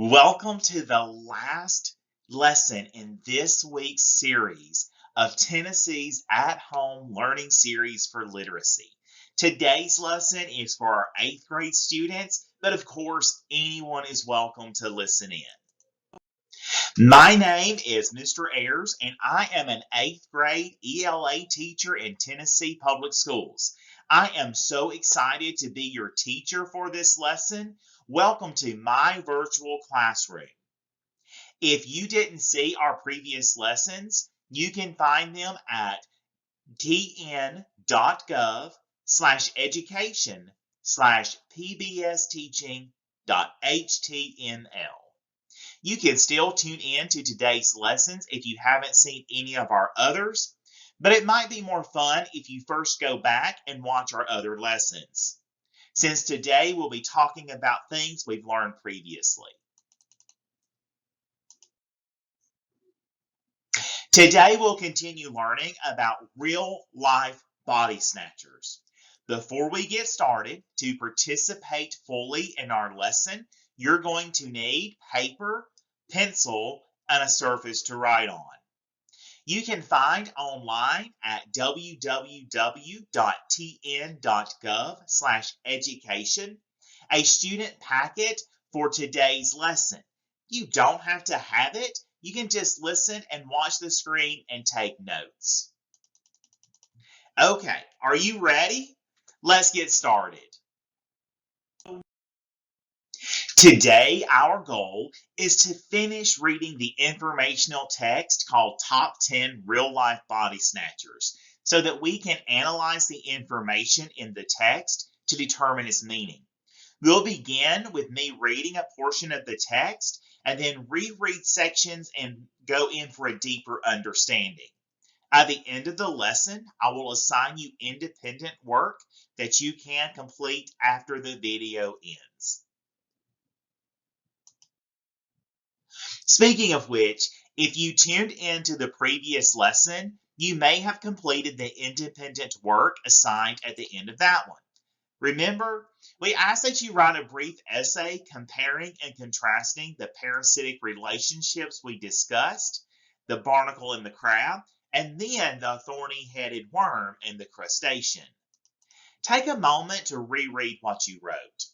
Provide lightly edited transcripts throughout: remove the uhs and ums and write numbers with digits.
Welcome to the last lesson in this week's series of Tennessee's at-home learning series for literacy. Today's lesson is for our 8th grade students, but of course, anyone is welcome to listen in. My name is Mr. Ayers, and I am an 8th grade ELA teacher in Tennessee Public Schools. I am so excited to be your teacher for this lesson. Welcome to my virtual classroom. If you didn't see our previous lessons, you can find them at tn.gov/education/pbsteaching.html. You can still tune in to today's lessons if you haven't seen any of our others, but it might be more fun if you first go back and watch our other lessons, since today we'll be talking about things we've learned previously. Today we'll continue learning about real-life body snatchers. Before we get started, to participate fully in our lesson, you're going to need paper, pencil, and a surface to write on. You can find online at www.tn.gov/education a student packet for today's lesson. You don't have to have it. You can just listen and watch the screen and take notes. Okay, are you ready? Let's get started. Today, our goal is to finish reading the informational text called Top 10 Real-Life Body Snatchers so that we can analyze the information in the text to determine its meaning. We'll begin with me reading a portion of the text and then reread sections and go in for a deeper understanding. At the end of the lesson, I will assign you independent work that you can complete after the video ends. Speaking of which, if you tuned into the previous lesson, you may have completed the independent work assigned at the end of that one. Remember, we asked that you write a brief essay comparing and contrasting the parasitic relationships we discussed, the barnacle and the crab, and then the thorny-headed worm and the crustacean. Take a moment to reread what you wrote.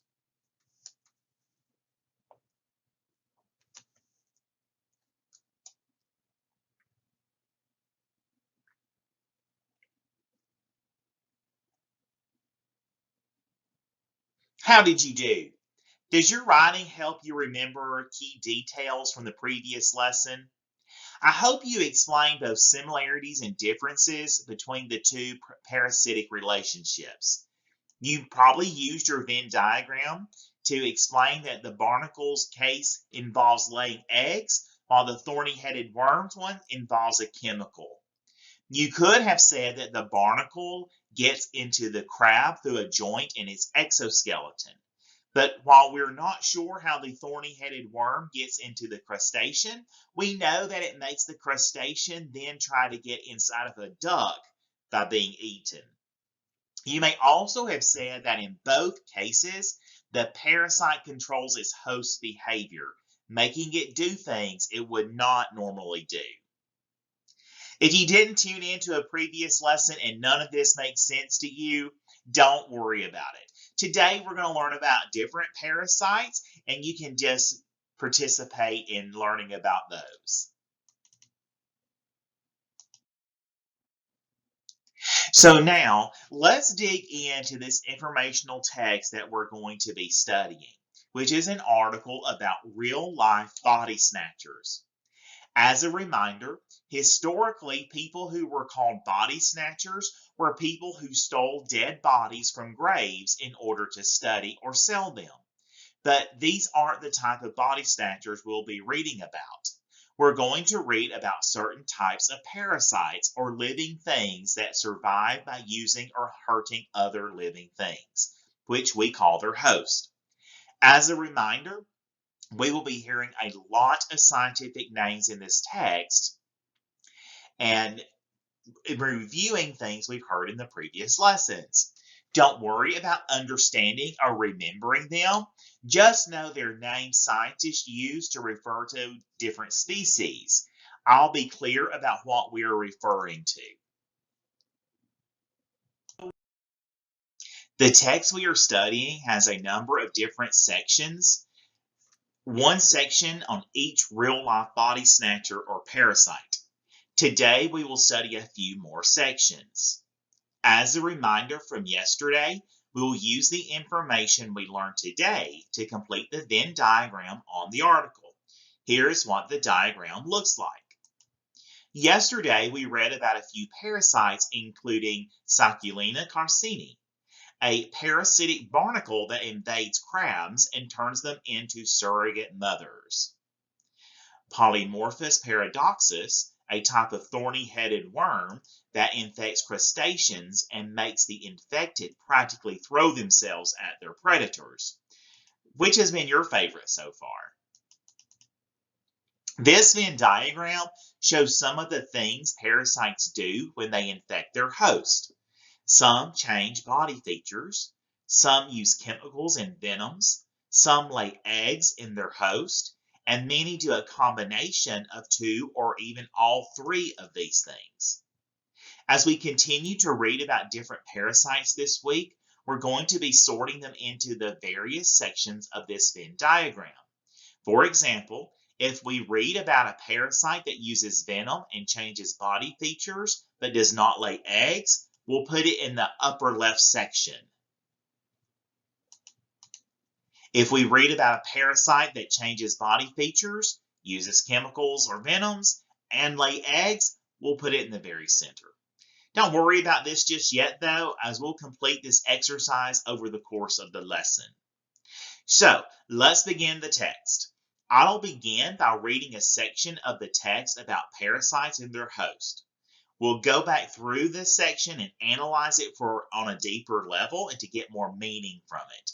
How did you do? Does your writing help you remember key details from the previous lesson? I hope you explained both similarities and differences between the two parasitic relationships. You probably used your Venn diagram to explain that the barnacle's case involves laying eggs, while the thorny-headed worm's one involves a chemical. You could have said that the barnacle gets into the crab through a joint in its exoskeleton. But while we're not sure how the thorny-headed worm gets into the crustacean, we know that it makes the crustacean then try to get inside of a duck by being eaten. You may also have said that in both cases, the parasite controls its host's behavior, making it do things it would not normally do. If you didn't tune into a previous lesson and none of this makes sense to you, don't worry about it. Today, we're going to learn about different parasites, and you can just participate in learning about those. So now, let's dig into this informational text that we're going to be studying, which is an article about real-life body snatchers. As a reminder, historically, people who were called body snatchers were people who stole dead bodies from graves in order to study or sell them. But these aren't the type of body snatchers we'll be reading about. We're going to read about certain types of parasites or living things that survive by using or hurting other living things, which we call their host. As a reminder, we will be hearing a lot of scientific names in this text and reviewing things we've heard in the previous lessons. Don't worry about understanding or remembering them. Just know they're names scientists use to refer to different species. I'll be clear about what we're referring to. The text we are studying has a number of different sections, one section on each real-life body snatcher or parasite. Today we will study a few more sections. As a reminder from yesterday, we will use the information we learned today to complete the Venn diagram on the article. Here is what the diagram looks like. Yesterday, we read about a few parasites, including Sacculina carcini, a parasitic barnacle that invades crabs and turns them into surrogate mothers. Polymorphus paradoxus, a type of thorny-headed worm that infects crustaceans and makes the infected practically throw themselves at their predators. Which has been your favorite so far? This Venn diagram shows some of the things parasites do when they infect their host. Some change body features, some use chemicals and venoms, some lay eggs in their host, and many do a combination of two or even all three of these things. As we continue to read about different parasites this week, we're going to be sorting them into the various sections of this Venn diagram. For example, if we read about a parasite that uses venom and changes body features but does not lay eggs, we'll put it in the upper left section. If we read about a parasite that changes body features, uses chemicals or venoms, and lay eggs, we'll put it in the very center. Don't worry about this just yet, though, as we'll complete this exercise over the course of the lesson. So, let's begin the text. I'll begin by reading a section of the text about parasites and their host. We'll go back through this section and analyze it on a deeper level and to get more meaning from it.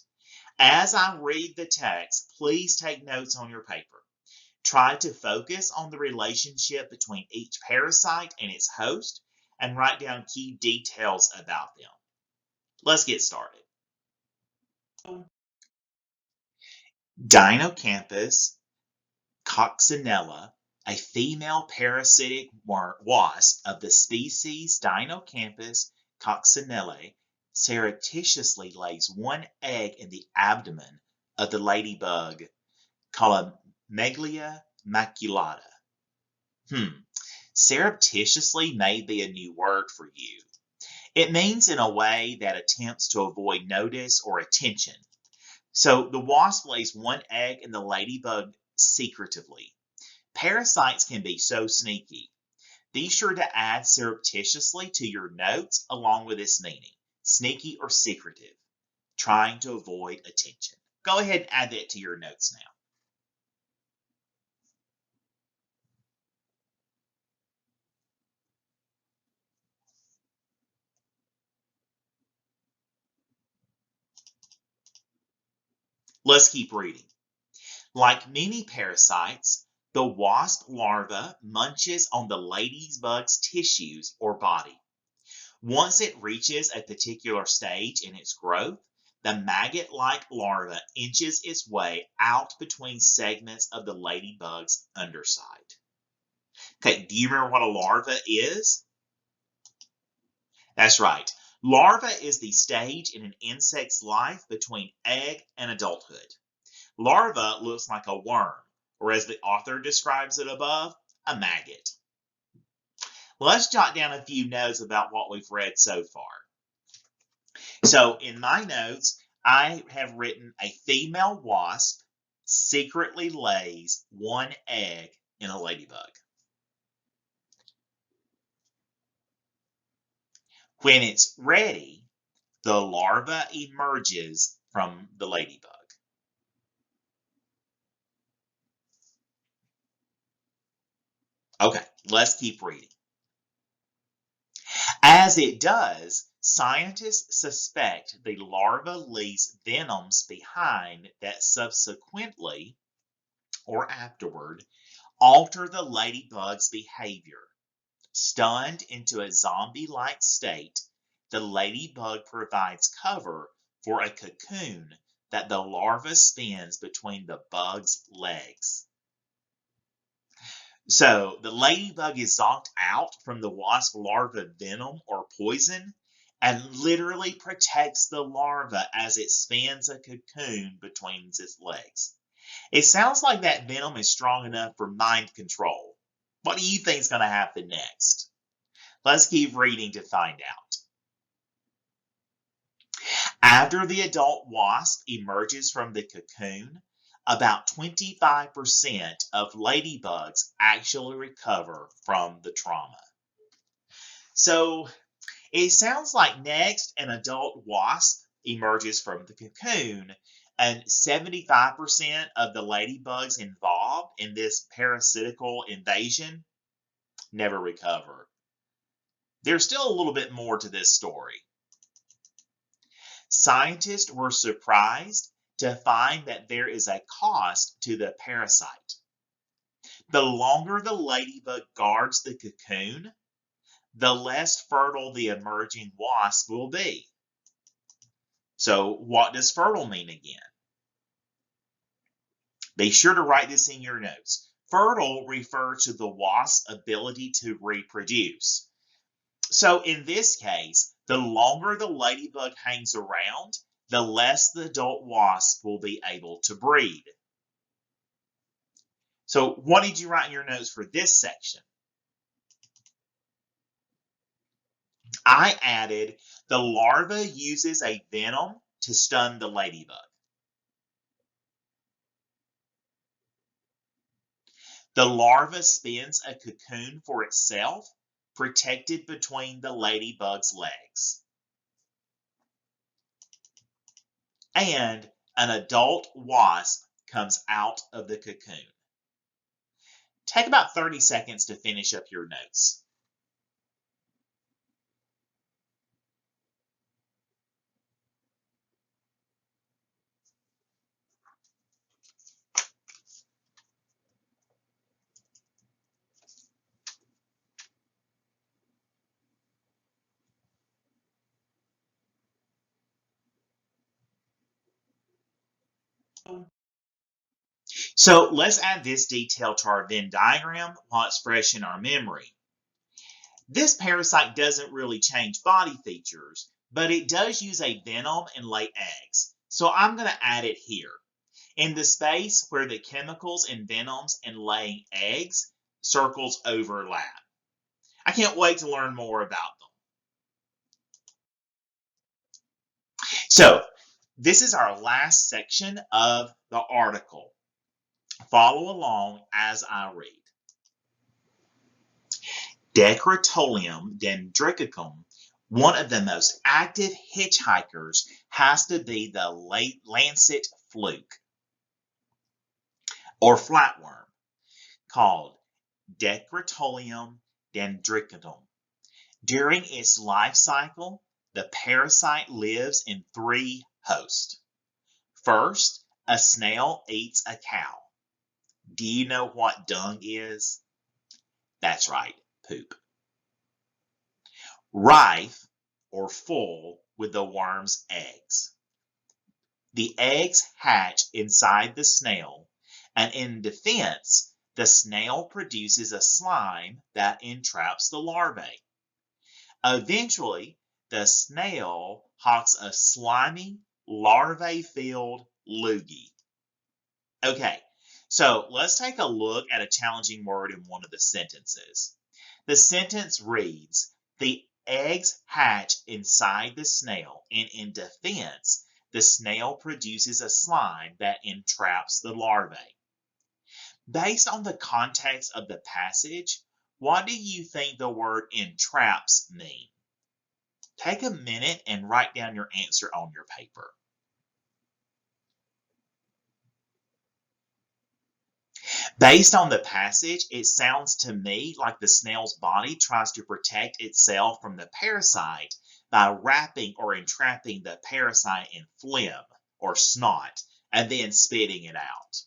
As I read the text, please take notes on your paper. Try to focus on the relationship between each parasite and its host and write down key details about them. Let's get started. Dinocampus coccinella, a female parasitic wasp of the species Dinocampus coccinellae, surreptitiously lays one egg in the abdomen of the ladybug Colomeglia maculata. Surreptitiously may be a new word for you. It means in a way that attempts to avoid notice or attention. So the wasp lays one egg in the ladybug secretively. Parasites can be so sneaky. Be sure to add surreptitiously to your notes along with this meaning, sneaky or secretive, trying to avoid attention. Go ahead and add that to your notes now. Let's keep reading. Like many parasites, the wasp larva munches on the ladybug's tissues or body. Once it reaches a particular stage in its growth, the maggot-like larva inches its way out between segments of the ladybug's underside. Okay, do you remember what a larva is? That's right. Larva is the stage in an insect's life between egg and adulthood. Larva looks like a worm, or as the author describes it above, a maggot. Let's jot down a few notes about what we've read so far. So in my notes, I have written a female wasp secretly lays one egg in a ladybug. When it's ready, the larva emerges from the ladybug. Okay, let's keep reading. As it does, scientists suspect the larva leaves venoms behind that subsequently, or afterward, alter the ladybug's behavior. Stunned into a zombie-like state, the ladybug provides cover for a cocoon that the larva spins between the bug's legs. So the ladybug is zonked out from the wasp larva venom or poison and literally protects the larva as it spins a cocoon between its legs. It sounds like that venom is strong enough for mind control. What do you think is going to happen next? Let's keep reading to find out. After the adult wasp emerges from the cocoon, about 25% of ladybugs actually recover from the trauma. So it sounds like next an adult wasp emerges from the cocoon, and 75% of the ladybugs involved in this parasitical invasion never recover. There's still a little bit more to this story. Scientists were surprised to find that there is a cost to the parasite. The longer the ladybug guards the cocoon, the less fertile the emerging wasp will be. So what does fertile mean again? Be sure to write this in your notes. Fertile refers to the wasp's ability to reproduce. So in this case, the longer the ladybug hangs around, the less the adult wasp will be able to breed. So what did you write in your notes for this section? I added the larva uses a venom to stun the ladybug. The larva spins a cocoon for itself, protected between the ladybug's legs. And an adult wasp comes out of the cocoon. Take about 30 seconds to finish up your notes. So let's add this detail to our Venn diagram while it's fresh in our memory. This parasite doesn't really change body features, but it does use a venom and lay eggs. So I'm going to add it here. In the space where the chemicals and venoms and laying eggs circles overlap. I can't wait to learn more about them. So this is our last section of the article. Follow along as I read. Decretolium dendricum, one of the most active hitchhikers, has to be the lancet fluke, or flatworm, called Decretolium dendricum. During its life cycle, the parasite lives in 3 hosts. First, a snail eats a cow. Do you know what dung is? That's right, poop. Rife, or full, with the worm's eggs. The eggs hatch inside the snail, and in defense, the snail produces a slime that entraps the larvae. Eventually, the snail hawks a slimy, larvae-filled loogie. Okay, so let's take a look at a challenging word in one of the sentences. The sentence reads, the eggs hatch inside the snail, and in defense, the snail produces a slime that entraps the larvae. Based on the context of the passage, what do you think the word entraps mean? Take a minute and write down your answer on your paper. Based on the passage, it sounds to me like the snail's body tries to protect itself from the parasite by wrapping or entrapping the parasite in phlegm or snot and then spitting it out.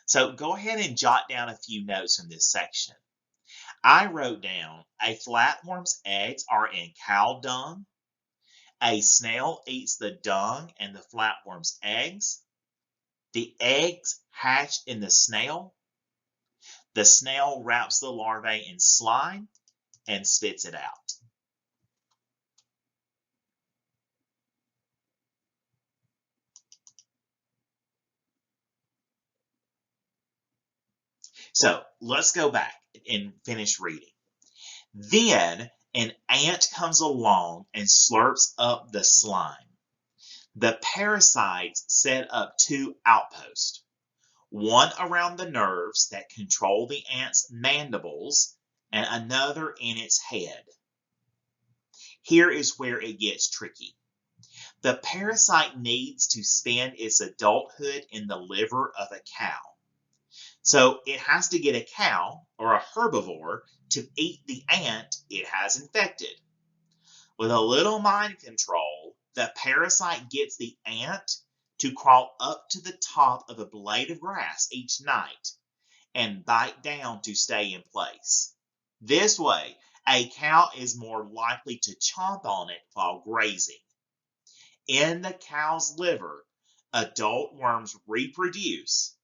So go ahead and jot down a few notes from this section. I wrote down a flatworm's eggs are in cow dung. A snail eats the dung and the flatworm's eggs. The eggs hatch in the snail. The snail wraps the larvae in slime and spits it out. So let's go back and finish reading. Then an ant comes along and slurps up the slime. The parasites set up two outposts, one around the nerves that control the ant's mandibles and another in its head. Here is where it gets tricky. The parasite needs to spend its adulthood in the liver of a cow. So it has to get a cow or a herbivore to eat the ant it has infected. With a little mind control, the parasite gets the ant to crawl up to the top of a blade of grass each night and bite down to stay in place. This way, a cow is more likely to chomp on it while grazing. In the cow's liver, adult worms reproduce,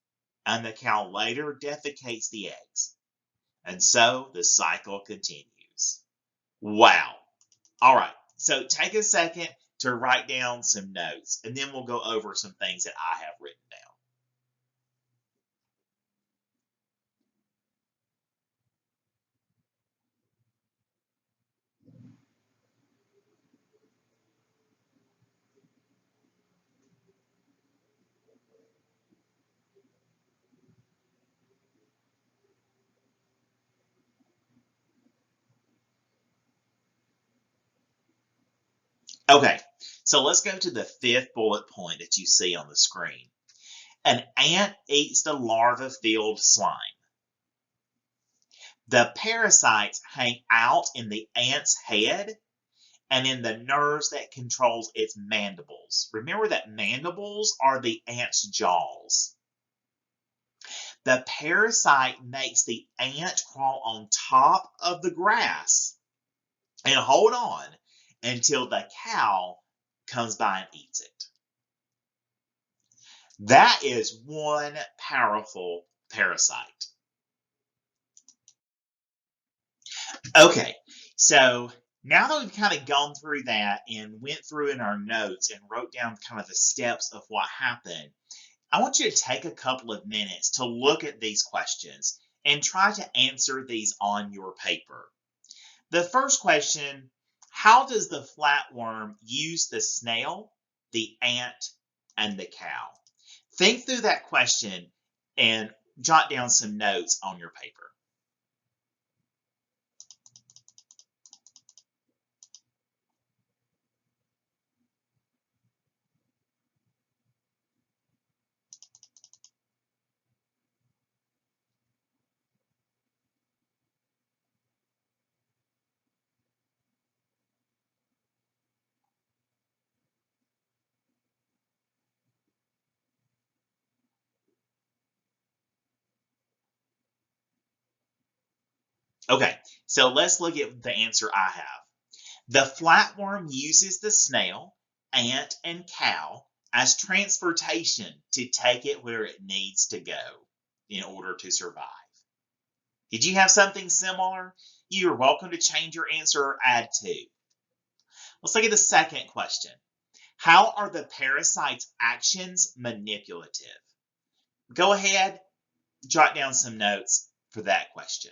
and the cow later defecates the eggs. And so the cycle continues. Wow. All right, so take a second to write down some notes, and then we'll go over some things that I have written down. Okay, so let's go to the fifth bullet point that you see on the screen. An ant eats the larva-filled slime. The parasites hang out in the ant's head and in the nerves that controls its mandibles. Remember that mandibles are the ant's jaws. The parasite makes the ant crawl on top of the grass and hold on until the cow comes by and eats it. That is one powerful parasite. Okay, so now that we've kind of gone through that and went through in our notes and wrote down kind of the steps of what happened, I want you to take a couple of minutes to look at these questions and try to answer these on your paper. The first question, how does the flatworm use the snail, the ant, and the cow? Think through that question and jot down some notes on your paper. Okay, so let's look at the answer I have. The flatworm uses the snail, ant, and cow as transportation to take it where it needs to go in order to survive. Did you have something similar? You're welcome to change your answer or add to. Let's look at the second question. How are the parasite's actions manipulative? Go ahead, jot down some notes for that question.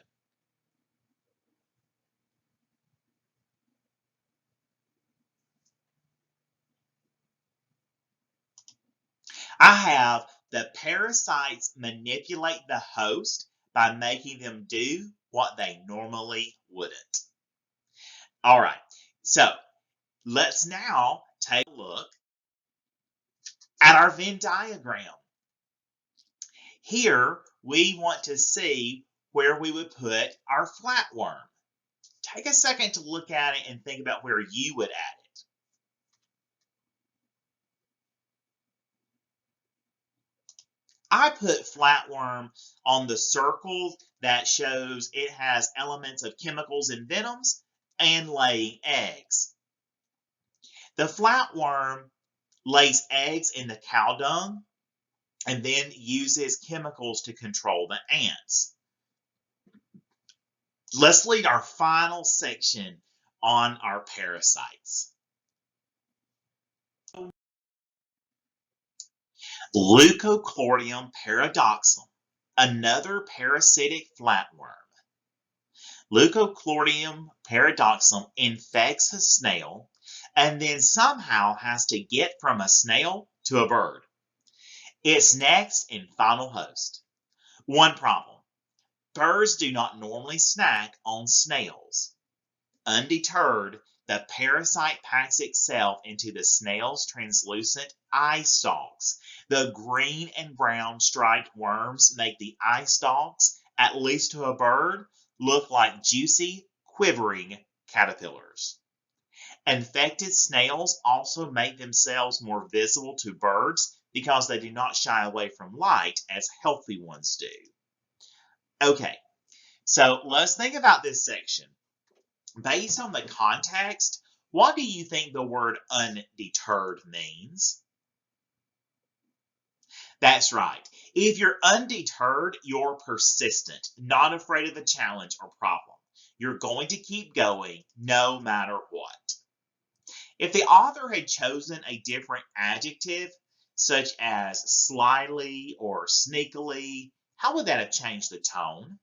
I have the parasites manipulate the host by making them do what they normally wouldn't. All right, so let's now take a look at our Venn diagram. Here, we want to see where we would put our flatworm. Take a second to look at it and think about where you would add it. I put flatworm on the circle that shows it has elements of chemicals and venoms and laying eggs. The flatworm lays eggs in the cow dung and then uses chemicals to control the ants. Let's lead our final section on our parasites. Leucochlorium paradoxum, another parasitic flatworm. Leucochlorium paradoxum infects a snail and then somehow has to get from a snail to a bird. Its next and final host. One problem. Birds do not normally snack on snails. Undeterred, the parasite packs itself into the snail's translucent eye stalks. The green and brown striped worms make the eye stalks, at least to a bird, look like juicy, quivering caterpillars. Infected snails also make themselves more visible to birds because they do not shy away from light as healthy ones do. Okay, so let's think about this section. Based on the context, what do you think the word undeterred means? That's right. If you're undeterred, you're persistent, not afraid of a challenge or problem. You're going to keep going no matter what. If the author had chosen a different adjective, such as slyly or sneakily, how would that have changed the tone?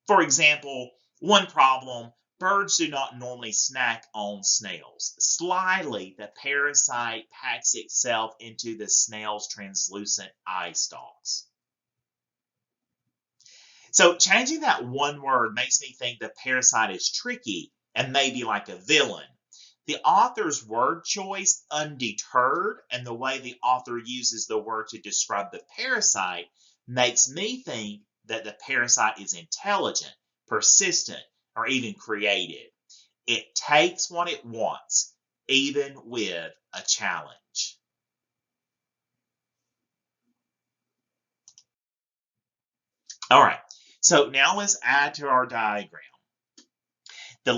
For example, one problem, birds do not normally snack on snails. Slyly, the parasite packs itself into the snail's translucent eye stalks. So changing that one word makes me think the parasite is tricky and maybe like a villain. The author's word choice, undeterred, and the way the author uses the word to describe the parasite makes me think that the parasite is intelligent, persistent, or even creative. It takes what it wants, even with a challenge. All right, so now let's add to our diagram. The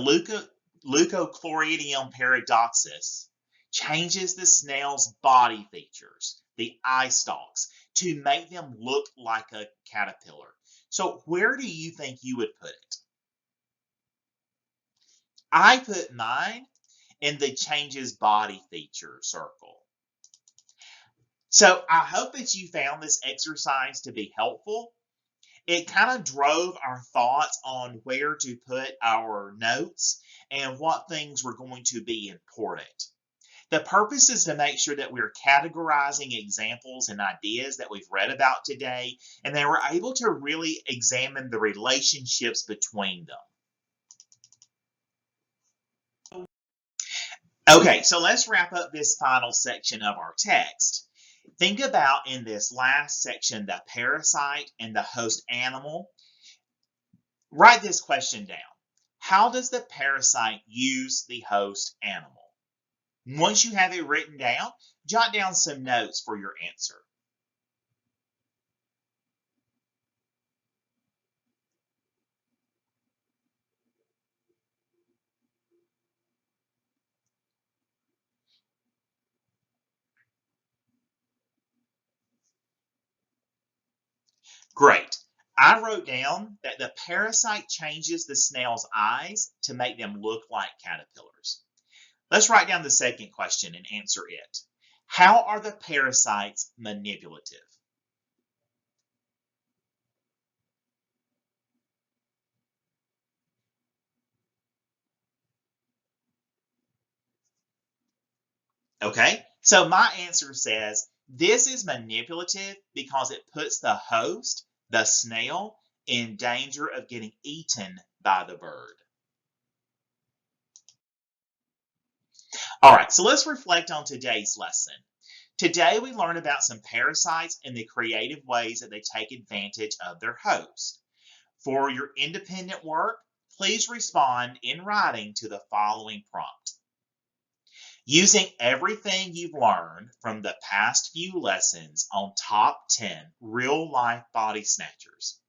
Leucochloridium paradoxus changes the snail's body features, the eye stalks, to make them look like a caterpillar. So where do you think you would put it? I put mine in the changes body feature circle. So I hope that you found this exercise to be helpful. It kind of drove our thoughts on where to put our notes and what things were going to be important. The purpose is to make sure that we're categorizing examples and ideas that we've read about today, and that we're able to really examine the relationships between them. Okay, so let's wrap up this final section of our text. Think about in this last section the parasite and the host animal. Write this question down. How does the parasite use the host animal? Once you have it written down, jot down some notes for your answer. Great. I wrote down that the parasite changes the snail's eyes to make them look like caterpillars. Let's write down the second question and answer it. How are the parasites manipulative? Okay, so my answer says this is manipulative because it puts the host, the snail, in danger of getting eaten by the bird. All right, so let's reflect on today's lesson. Today we learned about some parasites and the creative ways that they take advantage of their host. For your independent work, please respond in writing to the following prompt. Using everything you've learned from the past few lessons on top 10 real-life body snatchers,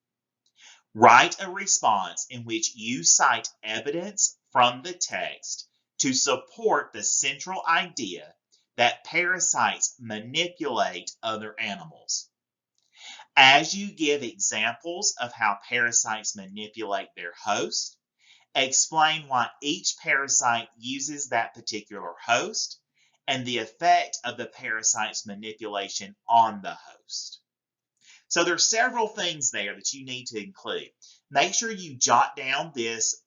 write a response in which you cite evidence from the text to support the central idea that parasites manipulate other animals. As you give examples of how parasites manipulate their host, explain why each parasite uses that particular host and the effect of the parasite's manipulation on the host. So there's several things there that you need to include. Make sure you jot down this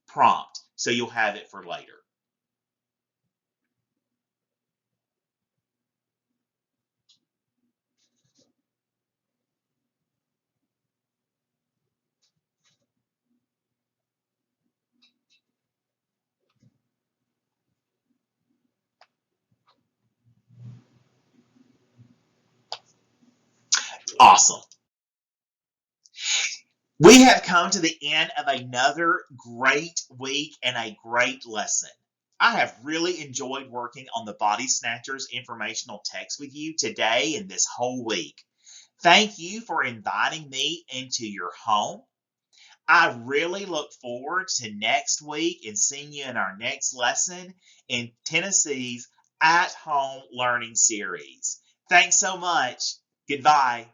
prompt so you'll have it for later. Awesome. We have come to the end of another great week and a great lesson. I have really enjoyed working on the Body Snatchers informational text with you today and this whole week. Thank you for inviting me into your home. I really look forward to next week and seeing you in our next lesson in Tennessee's At Home Learning Series. Thanks so much. Goodbye.